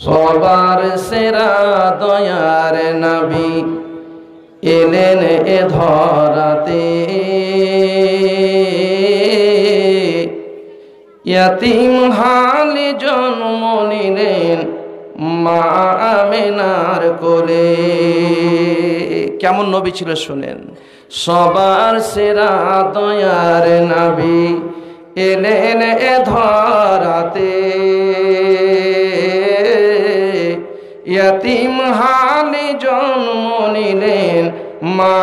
সবার সেরা দয়ার নবী এলেন এ ধরাতে, ইয়াতীম হালে জন্ম নিলেন মা আমেনার কোলে। কেমন নবী ছিল শুনেন। সবার সেরা দয়ার নবী এলেন এ ধরাতে, ইয়াতীম হালে জন্ম নিলেন মা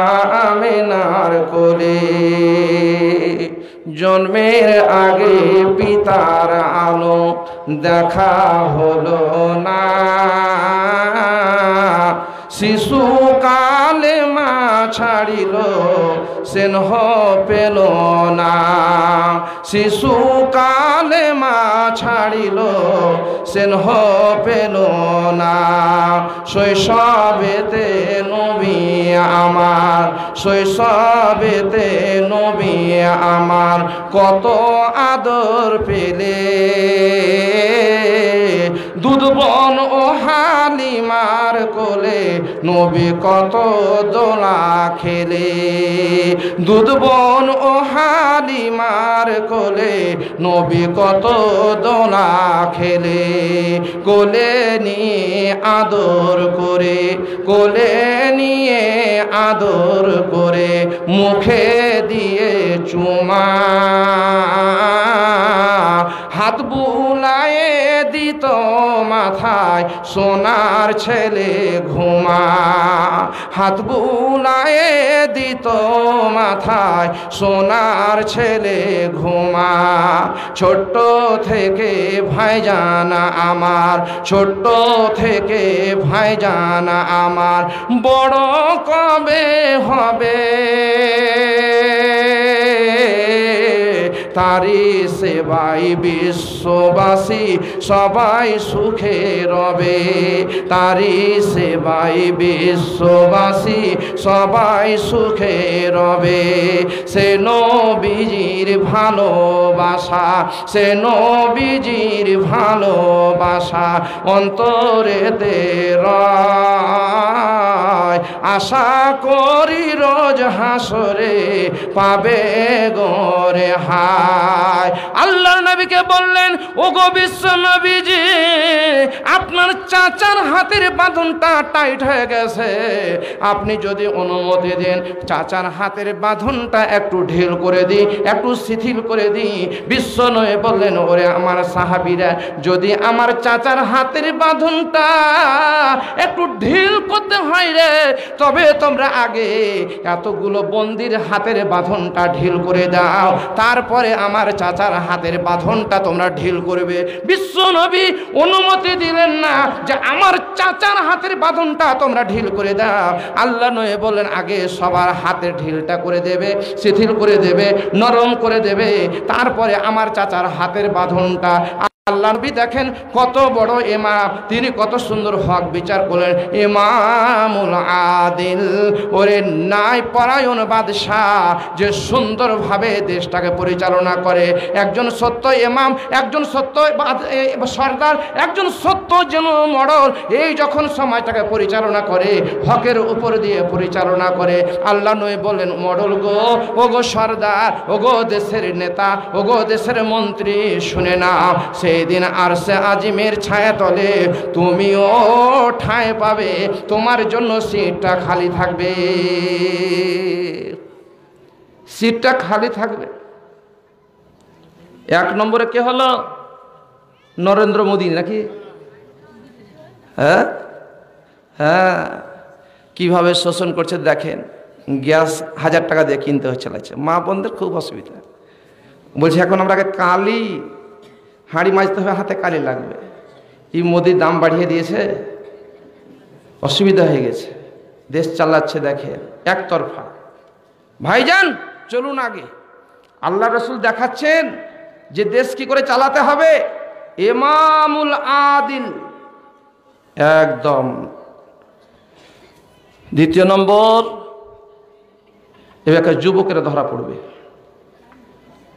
আমেনার কোলে। জন্মের আগে পিতার আলো দেখা হলো না, শিশু কালে মা ছাড়িল স্নেহ পেল না, শিশু কালে মা ছাড়িল স্নেহ পেল না। শৈশবেতে নবী আমার, শৈশবেতে নবী আমার কত আদর পেলে, দুধবন ও হালিমার কোলে নবী কত দোলা খেলে, দুধবন ও হালিমার কোলে নবী কত দোলা খেলে। কোলে নিয়ে আদর করে, কোলে নিয়ে আদর করে মুখে দিয়ে চুমা, হাত বুলায়ে দিত মাথায় সোনার ছেলে ঘুমা, হাত বুলায়ে দিত মাথায় সোনার ছেলে ঘুমা। ছোট্ট থেকে ভাইজান আমার, ছোট্ট থেকে ভাইজান আমার বড় কবে হবে, তারি সেবাই বিশ্ববাসী সবাই সুখে রবে, তারি সেবাই বিশ্ববাসী সবাই সুখে রবে। সে নবীজির ভালোবাসা, সে নবীজির ভালোবাসা অন্তরেতে রয়, আশা করি রোজ হাসরে পাবে গোরে হায়। আল্লাহ নবীকে বললেন, ওগো বিশ্ব নবীজি, আপনার চাচার হাতের বাঁধনটা টাইট হয়ে গেছে, আপনি যদি অনুমতি দেন চাচার হাতের বাঁধনটা একটু ঢিল করে দিই, একটু শিথিল করে দিই। বিশ্ব নবী বললেন, ওরে আমার সাহাবীরা, যদি আমার চাচার হাতের বাঁধনটা একটু ঢিল করতে হয় রে, তবে তোমরা আগে এতগুলো বন্দির হাতের বাঁধনটা ঢিল করে দাও, তারপরে আমার চাচার হাতের বাঁধনটা তোমরা ঢিল করবে। বিশ্ব নবী অনুমতি দিলেন না যে আমার চাচার হাতের বাঁধনটা তোমরা ঢিল করে দাও। আল্লাহ নবী বললেন, আগে সবার হাতের ঢিলটা করে দেবে, শিথিল করে দেবে, নরম করে দেবে, তারপরে আমার চাচার হাতের বাঁধনটা। আল্লাহ নবী দেখেন কত বড় ইমাম, তিনি কত সুন্দর হক বিচার করলেন। ইমামুল আদিল, ওরে ন্যায় পরায়ণ বাদশাহ, যে সুন্দরভাবে দেশটাকে পরিচালনা করে। একজন সত্য ইমাম, একজন সত্য সর্দার, একজন সত্য যেন মডল, এই যখন সমাজটাকে পরিচালনা করে, হকের উপর দিয়ে পরিচালনা করে। আল্লাহ নবী বললেন, মডল গো, ও গো সর্দার, ও গো দেশের নেতা, ও গো দেশের মন্ত্রী, শুনে না, সেদিন আরশে আজিমের ছায়া তলে তুমিও ঠাঁই পাবে, তোমার জন্য সিটটা খালি থাকবে, সিটটা খালি থাকবে। এক নম্বরে কে হলো? নরেন্দ্র মোদী নাকি? হ্যাঁ হ্যাঁ, কিভাবে শোষণ করছে দেখেন। গ্যাস 1000 টাকা দিয়ে কিনতে হচ্ছে, মা বোনদের খুব অসুবিধা। বলছে এখন আমরা কালি হাঁড়ি মাজতে হবে, হাতে কালি লাগবে। এই মোদির দাম বাড়িয়ে দিয়েছে, অসুবিধা হয়ে গেছে, দেশ চালাচ্ছে দেখে একতরফা। ভাইজান চলুন আগে, আল্লাহ রসুল দেখাচ্ছেন যে দেশ কি করে চালাতে হবে। ইমামুল আদিল একদম। দ্বিতীয় নম্বর, এবার যুবকেরা ধরা পড়বে।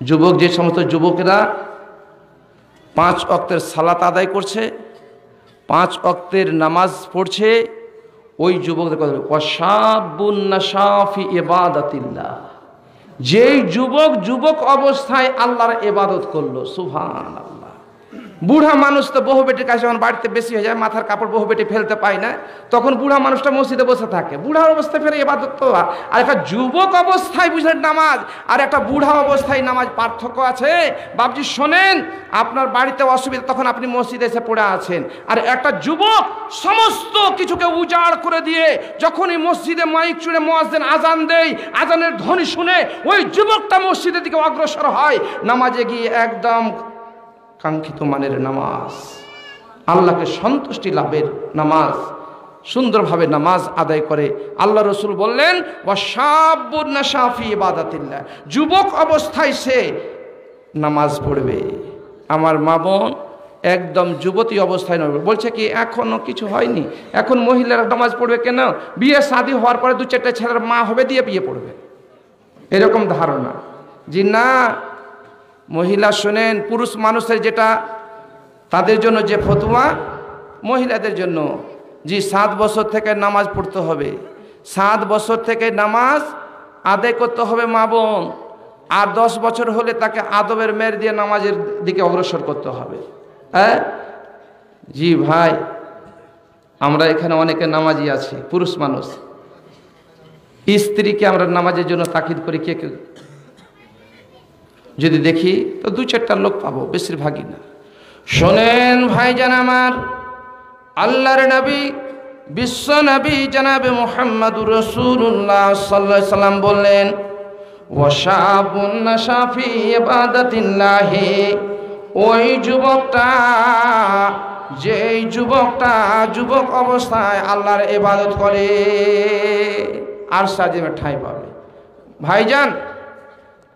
যুবক, যে সমস্ত যুবকেরা 5 ওয়াক্তের সালাত আদায় করছে, 5 ওয়াক্তের নামাজ পড়ছে ওই যুবকদের কথা ওয়াশাবুন নাশা ফি ইবাদাতিল্লাহ, যেই যুবক অবস্থায় আল্লাহর ইবাদত করলো। সুবহানাল্লাহ। বুড়া মানুষ তো বহু বেটির কাছে যখন বাড়িতে বেশি হয়ে যায়, মাথার কাপড় বহু বেটি ফেলতে পায় না, তখন বুড়া মানুষটা মসজিদে বসে থাকে। বুড়া অবস্থায় ফেরে ইবাদত তো, আর একটা যুবক অবস্থায় বুঝলেন নামাজ আর একটা বুড়া অবস্থায় নামাজ পার্থক্য আছে। বাবজি শোনেন, আপনার বাড়িতে অসুবিধা, তখন আপনি মসজিদে এসে পড়ে আছেন। আর একটা যুবক সমস্ত কিছুকে উজাড় করে দিয়ে যখনই মসজিদে মাইক চুড়ে মুয়াজ্জিন আজান দেয়, আজানের ধ্বনি শুনে ওই যুবকটা মসজিদের দিকে অগ্রসর হয়, নামাজে গিয়ে একদম কাঙ্ক্ষিত মানের নামাজ, আল্লাহকে সন্তুষ্টি লাভের নামাজ, সুন্দরভাবে নামাজ আদায় করে। আল্লাহ রসুল বললেন ওয়াশাবুন নাশা ফি ইবাদাতিল্লাহ, যুবক অবস্থায় সে নামাজ পড়বে। আমার মা বোন একদম যুবতী অবস্থায় নয়, বলছে কি এখনো কিছু হয়নি, এখন মহিলারা নামাজ পড়বে কেন, বিয়ে শাদী হওয়ার পরে 2-4টা ছেলের মা হবে দিয়ে বিয়ে পড়বে, এরকম ধারণা। জি না, মহিলা শোনেন, পুরুষ মানুষের যেটা তাদের জন্য যে ফতোয়া, মহিলাদের জন্য জি 7 বছর থেকে নামাজ পড়তে হবে, 7 বছর থেকে নামাজ আদায় করতে হবে মা বোন। আর 10 বছর হলে তাকে আদবের মেয়ের দিয়ে নামাজের দিকে অগ্রসর করতে হবে। হ্যাঁ জি ভাই, আমরা এখানে অনেকে নামাজি আছি, পুরুষ মানুষ, স্ত্রীকে আমরা নামাজের জন্য তাকিদ করি। কে কে যদি দেখি তো 2-4টা লোক পাবো, বেশিরভাগই না। শোনেন ভাইজান আমার, আল্লাহর নবী বিশ্ব নবী জনাবে মুহাম্মদুর রাসূলুল্লাহ সাল্লাল্লাহু আলাইহি সাল্লাম বললেন ওয়াশাবুন নাশা ফি ইবাদাতিল্লাহ, ওই যুবকটা, যেই যুবকটা যুবক অবস্থায় আল্লাহর ইবাদত করে আর সাজিমে ঠাঁই পাবে। ভাইজান,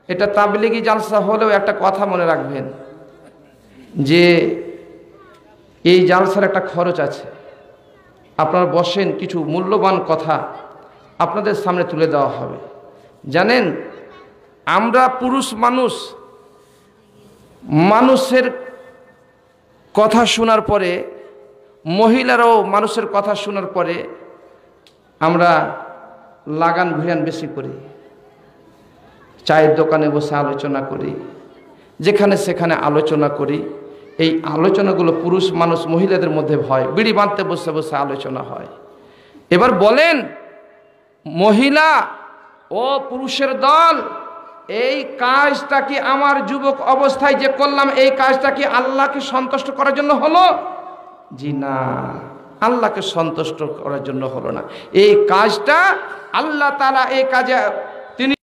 এটা তাবলিগি জালসা হলেও একটা কথা মনে রাখবেন যে এই জালসার একটা খরচ আছে। আপনারা বসেন, কিছু মূল্যবান কথা আপনাদের সামনে তুলে দেওয়া হবে। জানেন, আমরা পুরুষ মানুষ, মানুষের কথা শোনার পরে, মহিলারাও মানুষের কথা শোনার পরে আমরা লাগান ভিড়ান বেশি করি, চায়ের দোকানে বসে আলোচনা করি, যেখানে সেখানে আলোচনা করি। এই আলোচনাগুলো পুরুষ মানুষ মহিলাদের মধ্যে ভয়, বিড়ি বাঁধতে বসে বসে আলোচনা হয়। এবার বলেন, মহিলা ও পুরুষের দল, এই কাজটা কি আমার যুবক অবস্থায় যে করলাম, এই কাজটা কি আল্লাহকে সন্তুষ্ট করার জন্য হলো? জি না, আল্লাহকে সন্তুষ্ট করার জন্য হলো না। এই কাজটা আল্লাহ তাআলা, এই কাজে তিনি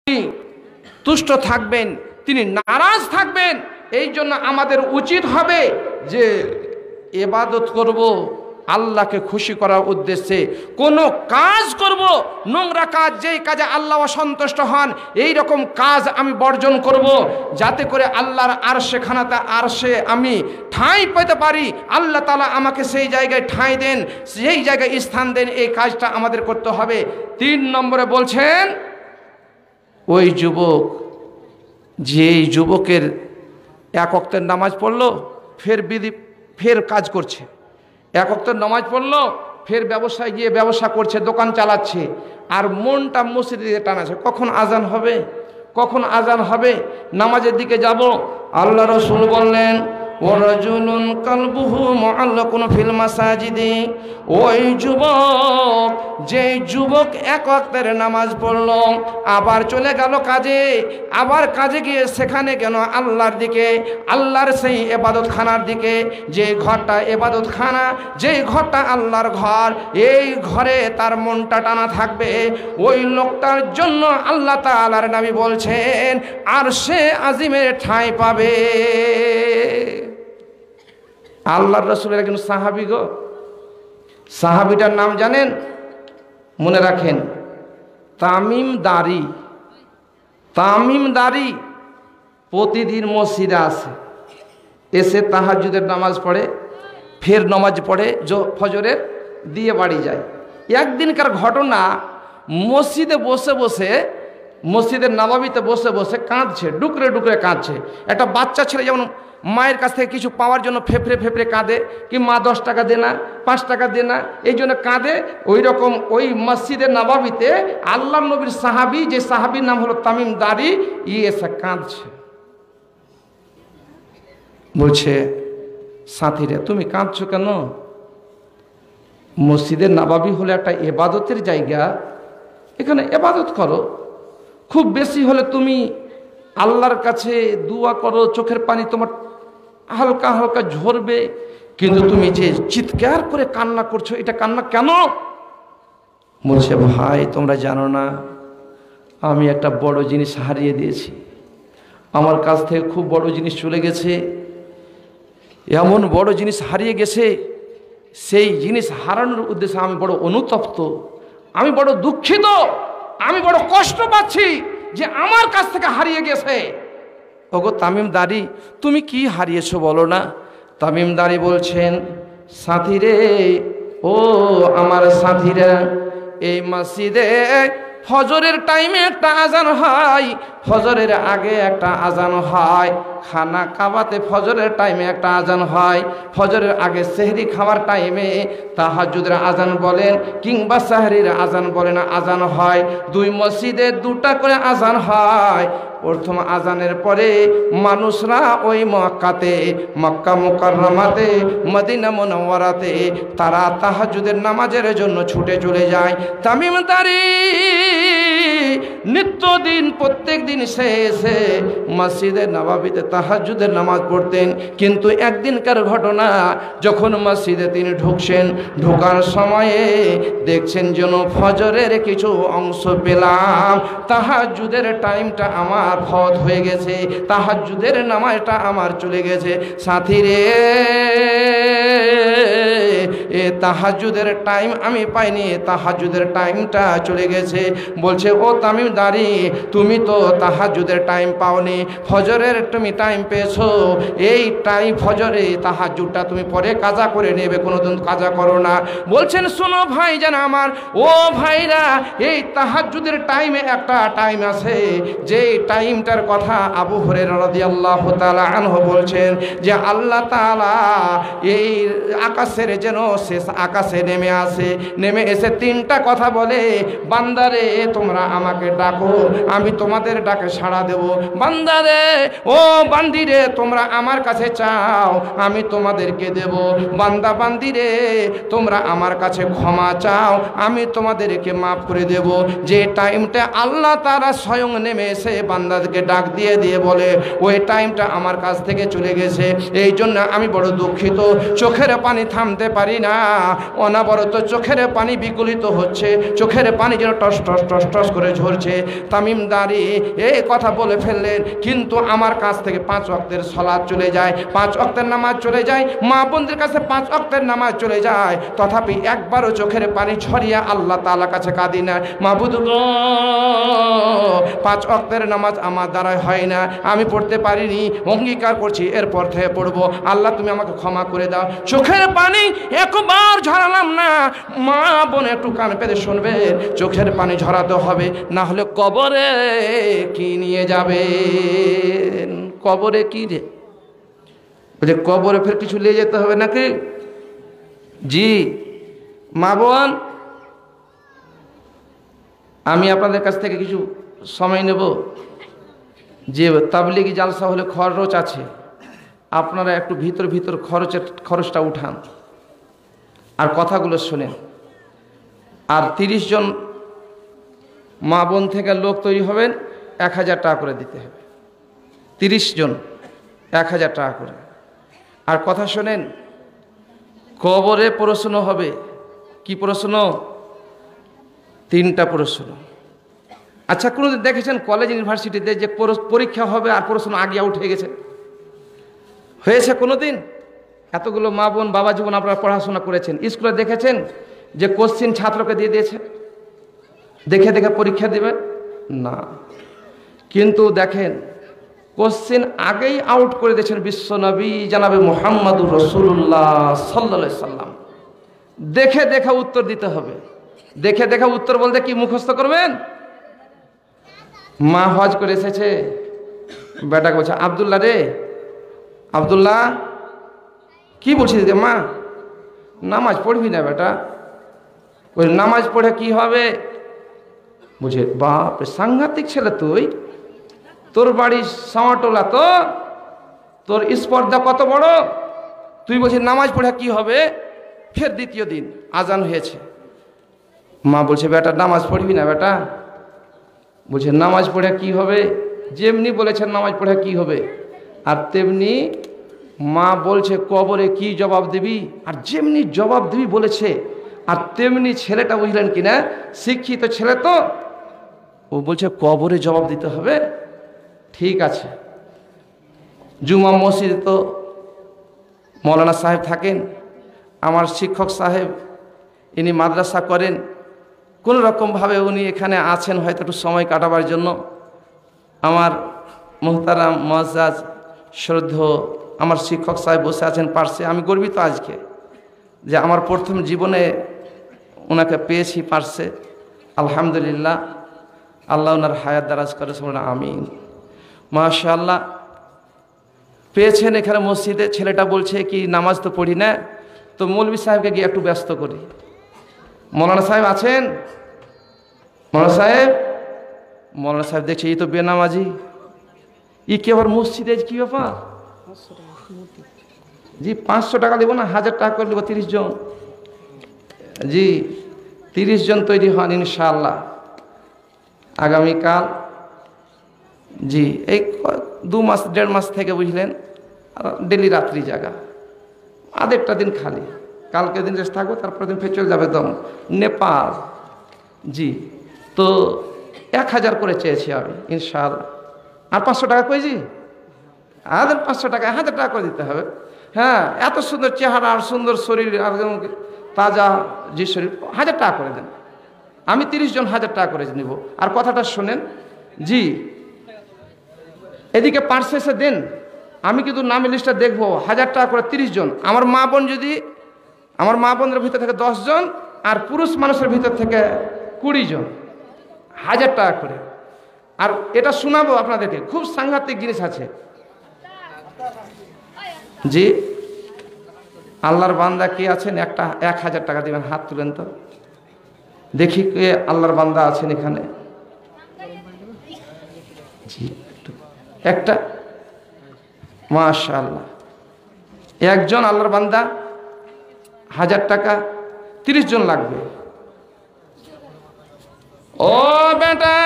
তুষ্ট থাকবেন, তিনি নারাজ থাকবেন। এই জন্য আমাদের উচিত হবে যে ইবাদত করব আল্লাহকে খুশি করার উদ্দেশ্যে। কোনো কাজ করব, নোংরা কাজ, যেই কাজে আল্লাহ অসন্তুষ্ট হন, এই রকম কাজ আমি বর্জন করব, যাতে করে আল্লাহর আরশে খানাতে, আরশে আমি ঠাঁই পেতে পারি। আল্লাহ তাআলা আমাকে সেই জায়গায় ঠাঁই দেন, সেই জায়গায় স্থান দেন। এই কাজটা আমাদের করতে হবে। 3 নম্বরে বলছেন, ওই যুবক, যেই যুবকের 1 ওয়াক্তের নামাজ পড়লো, ফের কাজ করছে, 1 ওয়াক্তের নামাজ পড়লো, ফের ব্যবসায় গিয়ে ব্যবসা করছে, দোকান চালাচ্ছে, আর মনটা মসজিদের দিকে টানাছে, কখন আজান হবে, কখন আজান হবে, নামাজের দিকে যাব। আল্লাহ রাসূল বললেন ওয়ারাজুলুন কালবুহু মুআল্লাকুন ফিল মাসাজিদি, ওই যুবক, যে যুবক 1 ওয়াক্তের নামাজ পড়ল, আবার চলে গেল কাজে, আবার কাজে গিয়ে সেখানে কেন আল্লাহর দিকে, আল্লাহর সেই ইবাদতখানার দিকে, যে ঘরটা ইবাদতখানা, যেই ঘরটা আল্লাহর ঘর, এই ঘরে তার মনটা টানা থাকবে। ওই লোকটার জন্য আল্লাহ তাআলার নবী বলছেন আরশে আজিমের ঠাঁই পাবে। আল্লাহর রাসূলের একজন সাহাবী গো, সাহাবীটার নাম জানেন? মনে রাখেন, তামিম দারি। তামিম দারি প্রতিদিন মসজিদে আসে, এসে তাহাজ্জুদের নামাজ পড়ে, ফের নামাজ পড়ে ফজরের, দিয়ে বাড়ি যায়। একদিনকার ঘটনা, মসজিদে বসে বসে, মসজিদের নববীতে বসে বসে কাঁদছে, ডুকরে ডুকরে কাঁদছে। একটা বাচ্চা ছেলে যেমন মায়ের কাছ থেকে কিছু পাওয়ার জন্য ফেফড়ে ফেফড়ে কাঁদে, কি মা 10 টাকা দে না, 5 টাকা দে না, এই জন্য কাঁদে। ওই রকম ওই মসজিদে নববীতে আল্লাহ নবীর সাহাবী, যে সাহাবীর নাম হলো তামিম দারি, এসে কাঁদছে। বলছে, সাথীরা তুমি কাঁদছো কেন? মসজিদে নববী হলো একটা ইবাদতের জায়গা, এখানে ইবাদত করো। খুব বেশি হলে তুমি আল্লাহর কাছে দোয়া করো, চোখের পানি তোমার হালকা হালকা ঝরবে, কিন্তু তুমি যে চিৎকার করে কান্না করছো, এটা কান্না কেন? বলছে, ভাই তোমরা জানো না, আমি একটা বড় জিনিস হারিয়ে দিয়েছি, আমার কাছ থেকে খুব বড় জিনিস চলে গেছে, এমন বড় জিনিস হারিয়ে গেছে, সেই জিনিস হারানোর উদ্দেশ্যে আমি বড় অনুতপ্ত, আমি বড় দুঃখিত, আমি বড় কষ্ট পাচ্ছি যে আমার কাছ থেকে হারিয়ে গেছে। ওগো তামিম দারি, তুমি কি হারিয়েছো বলো না? তামিম দারি বলছেন, সাথীরে, ও আমার সাথীরা, এই মসজিদে ফজরের টাইমে একটা আজান হয়, ফজরের আগে একটা আজান হয়, খানা কাবাতে ফজরের টাইমে একটা আজান হয়, ফজরের আগে সেহরি খাওয়ার টাইমে তাহাজ্জুদের আজান বলেন কিংবা সাহরির আজান বলেন, আজান হয়। দুই মসজিদে দুটা করে আজান হয়। প্রথম আজানের পরে মানুষরা ওই মক্কাতে, মক্কা মুকাররমাতে, মদিনা মুনাওয়ারাতে তারা তাহাজ্জুদের নামাজের জন্য ছুটে চলে যায়। তামিম দারি নিত্যদিন প্রত্যেক দিন সে এসে মসজিদে নববীতে তাহাজ্জুদের নামাজ পড়তেন, কিন্তু একদিনকার ঘটনা, যখন মসজিদে তিনি ঢুকছেন, ঢোকার সময়ে দেখছেন যেন ফজরের কিছু অংশ পেলাম, তাহাজ্জুদের টাইমটা আমার ফত হয়ে গেছে, তাহাজ্জুদের নামাজটা আমার চলে গেছে। সাথীরে, এ তাহাজ্জুদের টাইম আমি পাইনি, তাহাজ্জুদের টাইমটা চলে গেছে। বলছে, ও তামিম দারি, তুমি তো তাহাজ্জুদের টাইম পাওনি, ফজরের তুমি টাইম পেয়েছো, এই টাইম ফজরে তাহাজ্জুদটা তুমি পরে কাজা করে নেবে, কোনোদিন কাজা করো না। বলছেন, শোনো ভাই জান আমার, ও ভাইরা, এই তাহাজ্জুদের টাইমে একটা টাইম আছে, যে টাইমটার কথা আবু হুরায়রা রাদিয়াল্লাহু তাআলা আনহু বলছেন যে আল্লাহ তাআলা এই আকাশের যেন শেষ আকাশে নেমে আসে, নেমে এসে তিনটা কথা বলে, বান্দারে তোমরা আমাকে ডাকো, আমি তোমাদের ডাকে সাড়া দেব। বান্দারে, ও বান্দিরে, তোমরা আমার কাছে চাও, আমি তোমাদেরকে দেব। বান্দা বান্দিরে, তোমরা আমার কাছে ক্ষমা চাও, আমি তোমাদেরকে মাফ করে দেব। যে টাইমটা আল্লাহ তাআলা স্বয়ং নেমে এসে বান্দাদেরকে ডাক দিয়ে দিয়ে বলে, ওই টাইমটা আমার কাছ থেকে চলে গেছে, এই জন্য আমি বড় দুঃখিত, চোখের পানি থামতে পারি না, অনাবরত চোখের পানি বিকলিত হচ্ছে, চোখের পানি যেন টস টস টস টস করে ঝরছে। তামিম দারি এই কথা বলে ফেললেন, কিন্তু আমার কাছ থেকে 5 ওয়াক্তের সালাত চলে যায়, 5 ওয়াক্তের নামাজ চলে যায়, মা বোনদের কাছে 5 ওয়াক্তের নামাজ চলে যায়, তথাপি একবারও চোখের পানি ছড়িয়ে আল্লাহ তাআলার কাছে কাঁদি না। মাবুদ গো, 5 ওয়াক্তের নামাজ আমার দ্বারা হয় না, আমি পড়তে পারিনি, অঙ্গীকার করছি এরপর থেকে পড়বো, আল্লাহ তুমি আমাকে ক্ষমা করে দাও। চোখের পানি একবার ঝরালাম না, মা বোন একটু কান পেতে শুনবে, চোখের পানি ঝরাতে হবে, না হলে কবরে কি নিয়ে যাবে? কবরে কি রে? বলে কবরে ফের কিছু নিয়ে যেতে হবে নাকি? জি মা বোন, আমি আপনাদের কাছ থেকে কিছু সময় নেব। যে তাবলিগি জালসা হলে খরচ আছে, আপনারা একটু ভিতর ভিতর খরচটা উঠান আর কথাগুলো শোনেন। আর 30 জন মা বোন থেকে লোক তৈরি হবেন, 1000 টাকা করে দিতে হবে। 30 জন 1000 টাকা করে। আর কথা শোনেন, কবরে প্রশ্ন হবে। কি প্রশ্ন? 3টা প্রশ্ন। আচ্ছা, কোনোদিন দেখেছেন কলেজ ইউনিভার্সিটিতে যে পরীক্ষা হবে আর প্রশ্ন আগে আউট হয়ে গেছে? হয়েছে কোনোদিন? এতগুলো মা বোন বাবা জীবন আপনারা পড়াশোনা করেছেন, স্কুলে দেখেছেন যে কোশ্চিন ছাত্রকে দিয়ে দিয়েছে, দেখে দেখে পরীক্ষা দেবে না? কিন্তু দেখেন, কোশ্চিন আগেই আউট করে দিয়েছেন বিশ্বনবী জানাবে মুহাম্মাদুর রাসূলুল্লাহ সাল্লাল্লাহু আলাইহি সাল্লাম। দেখে দেখে উত্তর দিতে হবে। দেখে দেখে উত্তর বলতে কি মুখস্থ করবেন? মা হজ করে এসেছে, বেটাকে বলছে, আব্দুল্লাহ রে, আব্দুল্লাহ কি বলছিস রে মা? নামাজ পড়বি না বেটা? ওই নামাজ পড়ে কি হবে? বলছে বাপ রে, সাংঘাতিক ছেলে তুই, তোর বাড়ি সামাটোলা, তো তোর স্পর্ধা কত বড়, তুই বলছিস নামাজ পড়ে কি হবে? ফের দ্বিতীয় দিন আজান হয়েছে, মা বলছে বেটা নামাজ পড়বি না বেটা? বলছে নামাজ পড়ে কি হবে? যেমনি বলেছেন নামাজ পড়ে কি হবে, আর তেমনি মা বলছে কবরে কি জবাব দিবি, আর যেমনি জবাব দিবি বলেছে, আর তেমনি ছেলেটা বুঝলেন কিনা, শিক্ষিত ছেলে তো, ও বলছে কবরে জবাব দিতে হবে। ঠিক আছে, জুমা মসজিদে তো মৌলানা সাহেব থাকেন, আমার শিক্ষক সাহেব, ইনি মাদ্রাসা করেন, কোনো রকমভাবে উনি এখানে আছেন হয়তো একটু সময় কাটাবার জন্য। আমার মোহতারাম মুআজ্জাজ শ্রদ্ধেয় আমার শিক্ষক সাহেব বসে আছেন পার্শ্বে। আমি গর্বিত আজকে যে আমার প্রথম জীবনে ওনাকে পেয়েছি পার্শ্বে। আলহামদুলিল্লাহ, আল্লাহ ওনার হায়াত দারাজ করে, আমিন। মাশাআল্লাহ, পেয়েছেন এখানে মসজিদে। ছেলেটা বলছে কি নামাজ তো পড়ি না, তো মৌলভী সাহেবকে গিয়ে একটু ব্যস্ত করি। মৌলানা সাহেব আছেন? মৌলানা সাহেব, মৌলানা সাহেব দেখছে এই তো বেনামাজি, ই কি আবার মসজিদে, কি ব্যাপার? জি 500 টাকা দেবো না, 1000 টাকা করে দেবো, 30 জন। জি 30 জন তৈরি হন ইনশাআল্লাহ আগামীকাল। জি এই 2 মাস 1.5 মাস থেকে বুঝলেন ডেলি রাত্রি জাগা, আধেকটা দিন খালি, কালকে দিন রেস্ট থাকবো, তারপর দিন ফের চলে যাবে দম নেপাল। জি তো 1000 করে চেয়েছি আমি ইনশাআল্লাহ। আর 500 টাকা কইছি, আর 500 টাকা 1000 টাকা করে দিতে হবে। হ্যাঁ, এত সুন্দর চেহারা আর সুন্দর শরীর আর তাজা যে শরীর, 1000 টাকা করে দেন। আমি 30 জন 1000 টাকা করে নিব। আর কথাটা শোনেন, জি এদিকে পার্সে এসে দেন, আমি কিন্তু নামের লিস্টটা দেখবো। 1000 টাকা করে 30 জন। আমার মা বোন যদি, আমার মা বোনদের ভিতর থেকে 10 জন, আর পুরুষ মানুষের ভিতর থেকে 20 জন, 1000 টাকা করে। আর এটা শোনাবো আপনাদেরকে, খুব সাংঘাতিক জিনিস আছে। জি আল্লাহর বান্দা কে আছেন? একটা 1000 টাকা দিবেন, হাত তুলেন তো দেখি কে আল্লাহর বান্দা আছেন এখানে। জি একটা, মাশাআল্লাহ, একজন আল্লাহর বান্দা, 1000 টাকা, 30 জন লাগবে। ও বেটা,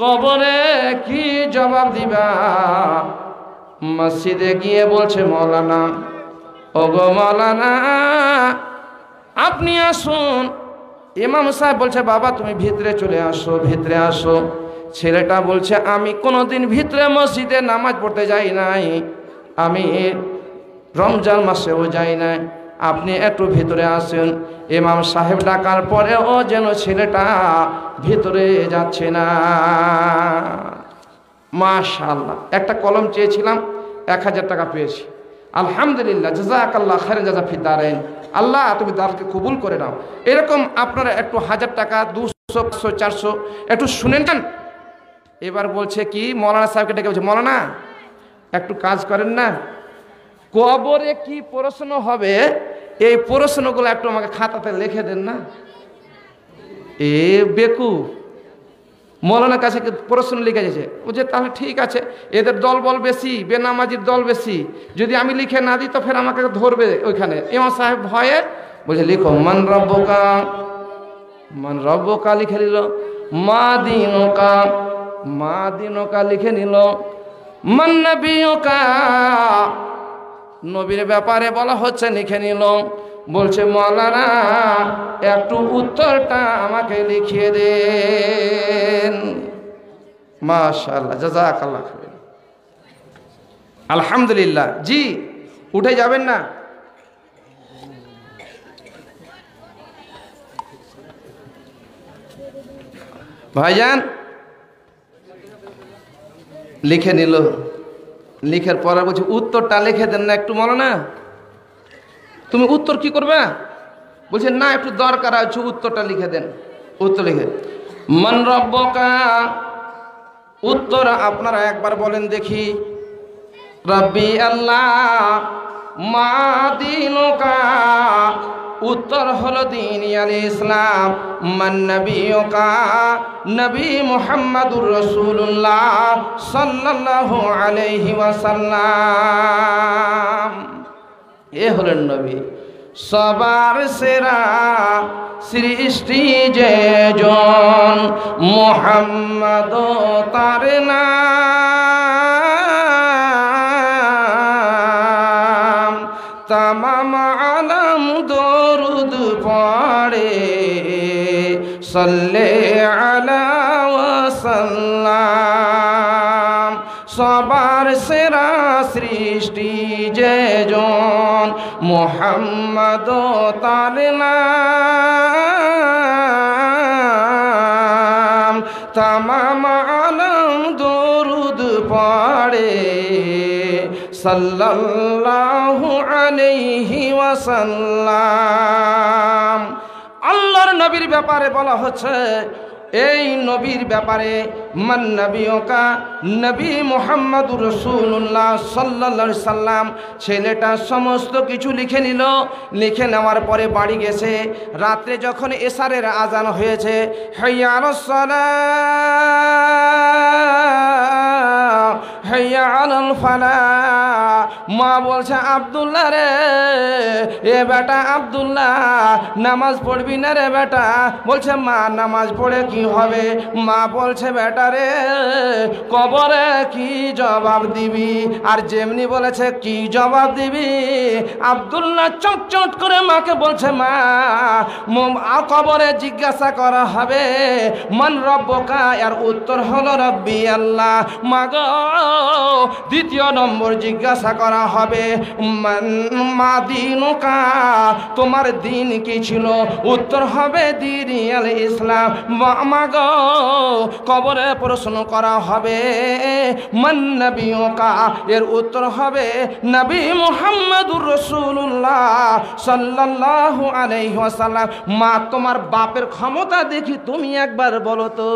কবরে কি জবাব দিবা? মসজিদে গিয়ে বলছে মৌলানা, ওগো মৌলানা আপনি আসুন। ইমাম সাহেব বলছে বাবা তুমি ভিতরে চলে আসো, ভিতরে আসো। ছেলেটা বলছে আমি কোনোদিন ভিতরে মসজিদে নামাজ পড়তে যাই নাই, আমি রমজান মাসেও যাই নাই, আপনি একটু ভিতরে আসেন। ইমাম সাহেব ডাকার পরেও যেন ছেলেটা ভিতরে যাচ্ছে না। মাশাআল্লাহ, একটা কলম চেয়েছিলাম, 1000 টাকা পেয়েছি। আলহামদুলিল্লাহ, জাযাকাল্লাহ খায়রান জাযা ফি দারাইন। আল্লাহ তুমি দারকে কবুল করে নাও। এরকম আপনারা একটু 1000 টাকা, 200, 500, 400 একটু শুনেন যান। এবার বলছে কি, মৌলানা সাহেবকে ডেকে বলছে মৌলানা একটু কাজ করেন না, কবরে কি প্রশ্ন হবে এই প্রশ্নগুলো একটু আমাকে খাতাতে লিখে দেন না। এ বেকু মৌলানার কাছে প্রশ্ন লিখে গেছে, বলছে তাহলে ঠিক আছে, এদের দল বল বেশি, বেনামাজির দল বেশি, যদি আমি লিখে না দিই তো ফের আমাকে ধরবে ওইখানে। ইমাম সাহেব ভয়ে বলছে লিখো মান রব্বুকা, মান রব্বুকা লিখে নিল, মা দিনুকা, মা দিনুকা লিখে নিল, মান নবিয়ুকা, নবীর ব্যাপারে বলা হচ্ছে লিখে নিল। বলছে মৌলানা একটু উত্তরটা আমাকে লিখিয়ে দেন। মাশাআল্লাহ, জাযাকাল্লাহ খায়র। আলহামদুলিল্লাহ। জি উঠে যাবেন না, ভাইজান লিখে নিল। লিখার পরে বলছে উত্তরটা লিখে দেন না একটু মৌলানা। তুমি উত্তর কি করবে? বলছে না একটু দরকার আছে, উত্তরটা লিখে দেন। উত্তর লিখে মান রব্বুকা, উত্তর আপনারা একবার বলেন দেখি। রব্বি আল্লাহ মা দীনুকা, उत्तर हलो दीन अल इस्लाम। मन नबियोका, नबी मुहम्मदुर रसूलुल्लाह सल्लल्लाहु अलैहि वसल्लम। ए हलेन नबी सबार सेरा सृष्टि जे जन मुहम्मद तार नाम। तमाम आलम दरूद पढ़े सल्ले अला वसल्लम। सबार सेरा सृष्टि जे जन मुहम्मद तार नाम। तमाम आलम दरूद पढ़े सल्लल्लाहु अलैहि वसल्लम। আল্লাহর নবীর ব্যাপারে বলা হচ্ছে, এই নবীর ব্যাপারে মান নবিয়কা, নবী মুহাম্মদুর রাসূলুল্লাহ সাল্লাল্লাহু আলাইহি সাল্লাম ছেলেটা সমস্ত কিছু লিখে নিল। লিখে নেওয়ার পরে বাড়ি গেছে। রাত্রে যখন এশারের আজান হয়েছে, হাইয়া আলাস সালাহ হাইয়া আলাল ফালাহ, মা বলছে আব্দুল্লাহ রে, এ বেটা আব্দুল্লাহ নামাজ পড়বি না রে বেটা? বলছে মা নামাজ পড়ে কি হবে? মা বলছে বেটা রে কবরে কি জবাব দিবি? আর যেমনি বলেছে কি জবাব দিবি, আব্দুল্লাহ চটচট করে মাকে বলছে মা কবরে জিজ্ঞাসা করা হবে মান রব্বুকা, আর উত্তর হলো রব্বি আল্লাহ। মা গো দ্বিতীয় নম্বর জিজ্ঞাসা করা হবে মা দীনুকা, তোমার দিন কি ছিল? উত্তর হবে দীন আল ইসলাম। মা গো কবরে প্রশ্ন করা হবে মান নবিয়ুকা, এর উত্তর হবে নবী মুহাম্মদুর রাসূলুল্লাহ সাল্লাল্লাহু আলাইহি ওয়াসাল্লাম। মা তোমার বাপের ক্ষমতা দেখি তুমি একবার বলো তো।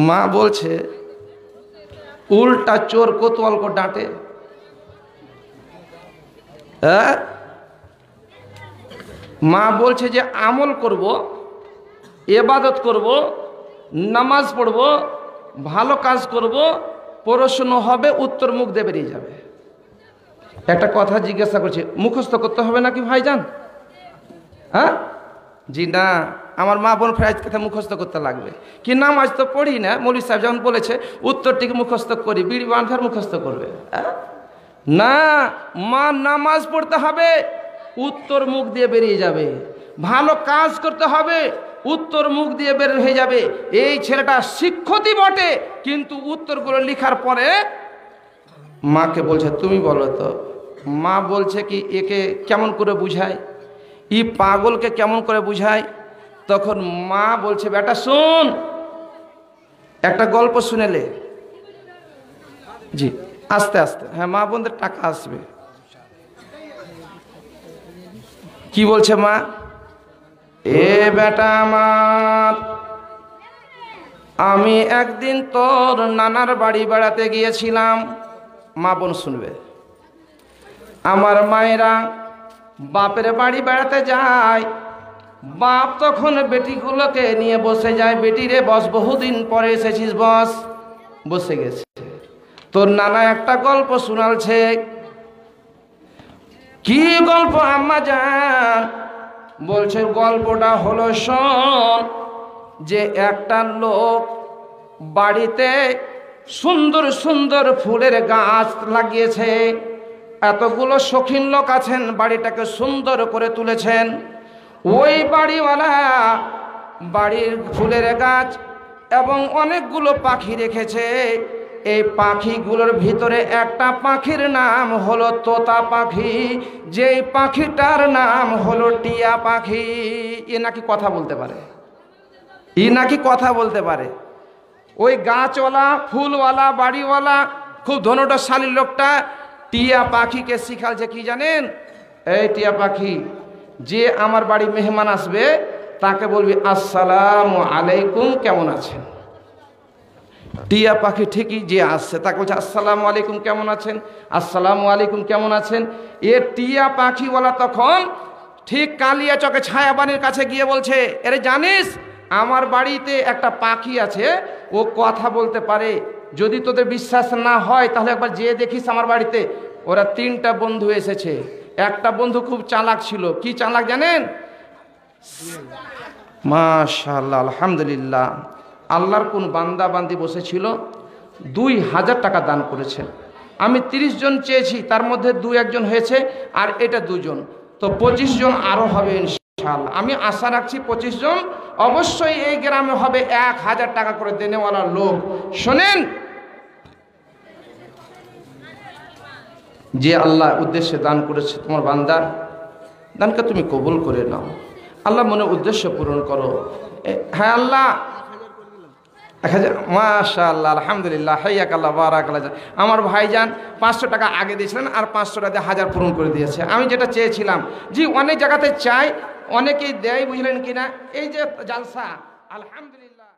মা বলছে উল্টা চোর কোতোয়াল কো ডাঁটে। হ্যাঁ, মা বলছে যে আমল করব, ইবাদত করব, নামাজ পড়ব, ভালো কাজ করব, প্রশ্ন হবে, উত্তর মুখ দিয়ে বেরিয়ে যাবে। একটা কথা জিজ্ঞাসা করছে, মুখস্থ করতে হবে নাকি ভাইজান? হ্যাঁ, জি না, আমার মা বোন ফ্রাইজ কথা মুখস্থ করতে লাগবে কি? নামাজ তো পড়ি না, মৌলভী সাহেব যখন বলেছে উত্তরটিকে মুখস্থ করি, বিড়ি বাঁধার মুখস্থ করবে না। মা নামাজ পড়তে হবে, উত্তর মুখ দিয়ে বেরিয়ে যাবে। ভালো কাজ করতে হবে, উত্তর মুখ দিয়ে বের হয়ে যাবে। এই ছেলেটা শিক্ষিতই বটে, কিন্তু উত্তরগুলো লেখার পরে মাকে বলছে তুমি বলো তো। মা বলছে কি একে কেমন করে বুঝায়, ই পাগলকে কেমন করে বুঝায়? তখন মা বলছে বেটা শোন, একটা গল্প শুনেলে। জি আস্তে আস্তে, হ্যাঁ মা বোনদের টাকা আসবে। কি বলছে মা? এ বেটা আমার, আমি একদিন তোর নানার বাড়ি বেড়াতে গিয়েছিলাম। মা বোন শুনবে। আমার মায়েরা বাপের বাড়ি বেড়াতে যায়, বাপ তখন বেটিগুলোকে নিয়ে বসে যায়, বেটি রে বস, বহুদিন পরে এসেছিস বস। বসে গেছে। তোর নানা একটা গল্প শোনালছে। কি গল্প আম্মা জান? বলছে গল্পটা হলো শোন, যে একটা লোক বাড়িতে সুন্দর সুন্দর ফুলের গাছ লাগিয়েছে। এতগুলো শৌখিন লোক আছেন, বাড়িটাকে সুন্দর করে তুলেছেন। ওই বাড়িওয়ালা বাড়ির ফুলের গাছ এবং অনেকগুলো পাখি রেখেছে। এই পাখিগুলোর ভিতরে একটা পাখির নাম হলো তোতা পাখি, যেই পাখিটার নাম হলো টিয়া পাখি। এ নাকি কথা বলতে পারে, ই নাকি কথা বলতে পারে। ওই গাছওয়ালা ফুলওয়ালা বাড়িওয়ালা খুব ধনটশালী লোকটা টিয়া পাখিকে শিখালছে কি জানেন? এই টিয়া পাখি, যে আমার বাড়ি মেহমান আসবে তাকে বলবি আসসালামু আলাইকুম, কেমন আছেন? টিয়া পাখি ঠিকই যে আসছে তাকে বলছে আসসালামু আলাইকুম কেমন আছেন, আসসালামু আলাইকুম কেমন আছেন। এ টিয়া পাখিওয়ালা তখন ঠিক কালিয়াচকে ছায়াবানির কাছে গিয়ে বলছে, আরে জানিস আমার বাড়িতে একটা পাখি আছে, ও কথা বলতে পারে, যদি তোদের বিশ্বাস না হয় তাহলে একবার যেয়ে দেখিস আমার বাড়িতে। ওরা 3টা বন্ধু এসেছে। একটা বন্ধু খুব চালাক ছিল। কি চালাক জানেন? মাশাআল্লাহ, আলহামদুলিল্লাহ, আল্লাহর কোন বান্দা বান্দি বসেছিল, 2000 টাকা দান করেছে। আমি 30 জন চেয়েছি, তার মধ্যে 2-1 জন হয়েছে, আর এটা 2 জন, তো 25 জন আরো হবে ইনশাআল্লাহ। আমি আশা রাখছি 25 জন অবশ্যই এই গ্রামে হবে 1000 টাকা করে দেনেওয়ালা লোক। শোনেন, যে আল্লাহ উদ্দেশ্যে দান করেছে তোমার বান্দার দানকে তুমি কবুল করে নাও। আল্লাহ মনে উদ্দেশ্য পূরণ করো। হ্যাঁ আল্লাহ, 1000, মাশাআল্লাহ, আলহামদুলিল্লাহ, হাইয়াকাল্লাহ, বারাকাল্লাহ। আমার ভাইজান 500 টাকা আগে দিয়েছিলেন, আর 500 টাকা দিয়ে 1000 পূরণ করে দিয়েছে। আমি যেটা চেয়েছিলাম, জি অনেক জায়গাতে চাই, অনেকেই দেয়, বুঝলেন কিনা। এই যে জালসা, আলহামদুলিল্লাহ।